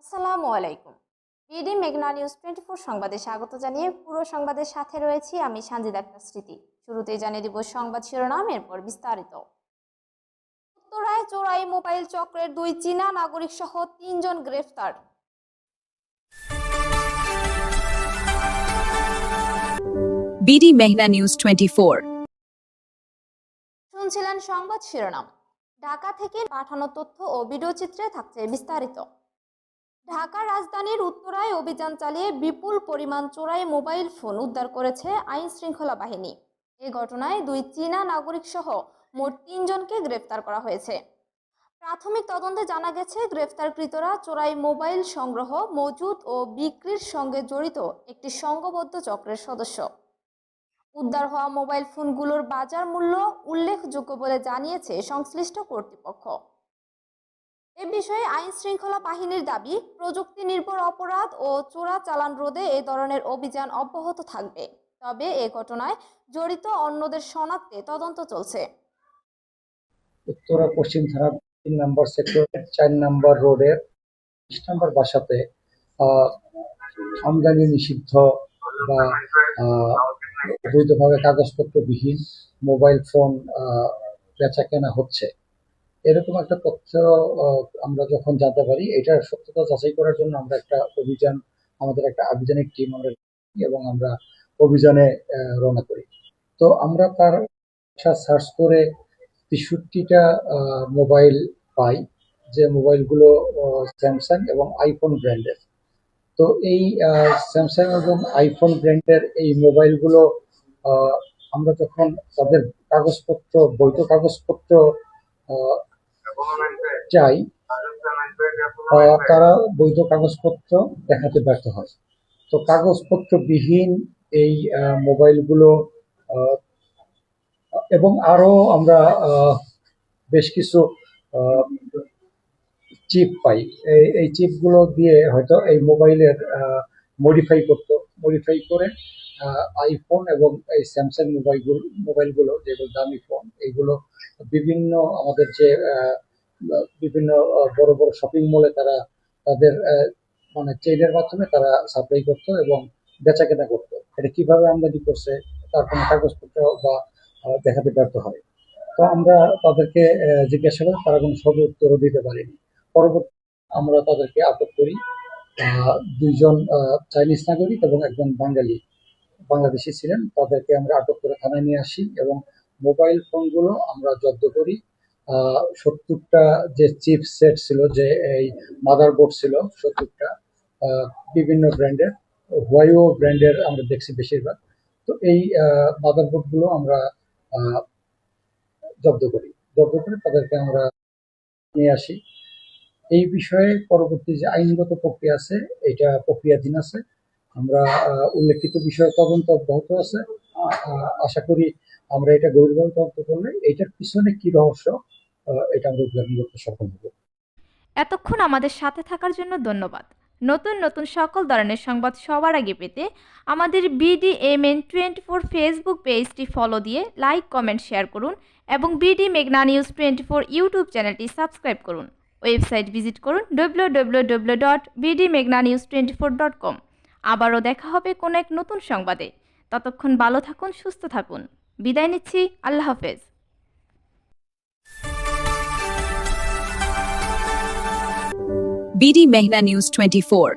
আসসালামু আলাইকুম। বিডি মেঘনা নিউজ 24 সংবাদে স্বাগত জানিয়ে পুরো সংবাদের সাথে রয়েছি আমি সানজিদা আক্তার স্মৃতি। শুরুতেই জানিয়ে দিব সংবাদ শিরোনাম, এরপর বিস্তারিত। উত্তরায় চোরাই মোবাইল চক্রের 2 চীনা নাগরিক সহ 3 জন গ্রেফতার। বিডি মেঘনা নিউজ 24। শুনছিলেন সংবাদ শিরোনাম। ঢাকা থেকে পাঠানো তথ্য ও ভিডিও চিত্রে থাকছে বিস্তারিত। ঢাকার রাজধানীর উত্তরায় অভিযান চালিয়ে বিপুল পরিমাণ চোরাই মোবাইল ফোন উদ্ধার করেছে আইন শৃঙ্খলা বাহিনী। এই ঘটনায় 2 চীনা নাগরিক সহ মোট 3 জনকে গ্রেফতার করা হয়েছে। প্রাথমিক তদন্তে জানা গেছে, গ্রেফতারকৃতরা চোরাই মোবাইল সংগ্রহ, মজুত ও বিক্রির সঙ্গে জড়িত একটি সংঘবদ্ধ চক্রের সদস্য। উদ্ধার হওয়া মোবাইল ফোনগুলোর বাজার মূল্য উল্লেখযোগ্য বলে জানিয়েছে সংশ্লিষ্ট কর্তৃপক্ষ। এ বিষয়ে আইন শৃঙ্খলা বাহিনীর দাবি, প্রযুক্তি নির্ভর অপরাধ ও চোরাচালান রোধে এই ধরনের অভিযান অব্যাহত থাকবে। তবে এ ঘটনায় জড়িত অন্যদের শনাক্তে তদন্ত চলছে। উত্তরা পশ্চিম থানা 3 নম্বর সেক্টরের 4 নম্বর রোডের 20 নম্বর বাসাতে আমদানি নিষিদ্ধ বা অবৈধভাবে কাগজপত্রবিহীন মোবাইল ফোন বেচা কেনা হচ্ছে, এরকম একটা তথ্য আমরা যখন জানতে পারি, এটার সত্যতা যাচাই করার জন্য আমরা একটা অভিযান, আমাদের একটা আভিযানিক টিম আমরা এবং আমরা অভিযানে রওনা করি। তো আমরা তার সার্চ করে 63টা মোবাইল পাই, যে মোবাইলগুলো স্যামসাং এবং আইফোন ব্র্যান্ডের। তো এই স্যামসাং এবং আইফোন ব্র্যান্ডের এই মোবাইলগুলো আমরা যখন তাদের কাগজপত্র, বৈধ কাগজপত্র চাই, তারা বৈধ কাগজপত্র দেখাতে ব্যর্থ হয়। তো কাগজপত্রবিহীন এই মোবাইলগুলো এবং আরো আমরা বেশ কিছু চিপ পাই, এই চিপগুলো দিয়ে হয়তো এই মোবাইলের মডিফাই করে আইফোন এবং এই স্যামসাং মোবাইলগুলো যেগুলো দামি ফোন, এইগুলো বিভিন্ন আমাদের যে বিভিন্ন বড় বড় শপিং মলে তারা তাদের মানে চেইনের মাধ্যমে তারা সাপ্লাই করতো এবং বেচা কেনা করতো। এটা কিভাবে আমদানি করছে তার কোনো কাগজপত্র বা দেখাতে ব্যর্থ হয়। তো আমরা তাদেরকে জিজ্ঞাসা করি, তারা কোনো সঠিক উত্তরও দিতে পারেনি। পরবর্তী আমরা তাদেরকে আটক করি, 2 জন চাইনিজ নাগরিক এবং একজন বাংলাদেশি ছিলেন। তাদেরকে আমরা আটক করে থানায় নিয়ে আসি এবং মোবাইল ফোনগুলো আমরা জব্দ করি। 70টা যে চিপ সেট ছিল, যে এই মাদারবোর্ড ছিল 70টা বিভিন্ন ব্র্যান্ডের, হুয়াইও ব্র্যান্ডের আমরা দেখছি বেশিরভাগ। তো এই মাদারবোর্ডগুলো আমরা জব্দ করে তাদেরকে আমরা নিয়ে আসি। এই বিষয়ে পরবর্তী যে আইনগত প্রক্রিয়া আছে, এটা প্রক্রিয়াধীন আছে। আমরা উল্লেখিত বিষয়ে তদন্ত অব্যাহত আছে। আশা করি আমরা এটা গভীরভাবে তদন্ত করলে এটার পিছনে কি রহস্য, এটা আমরা উদ্ঘাটন করতে সক্ষম হব। এতক্ষণ আমাদের সাথে থাকার জন্য ধন্যবাদ। নতুন নতুন সকল ধরনের সংবাদ সবার আগে পেতে আমাদের BDMN 24 ফেসবুক পেজটি ফলো দিয়ে লাইক, কমেন্ট, শেয়ার করুন এবং বিডি মেঘনা নিউজ 24 ইউটিউব চ্যানেলটি সাবস্ক্রাইব করুন। ওয়েবসাইট ভিজিট করুন www.bdmeghnanews24.com। আবারও দেখা হবে কোনো এক নতুন সংবাদে। ততক্ষণ ভালো থাকুন, সুস্থ থাকুন। বিদায় নিচ্ছি, আল্লাহ হাফেজ। বিডি মেঘনা নিউজ 24।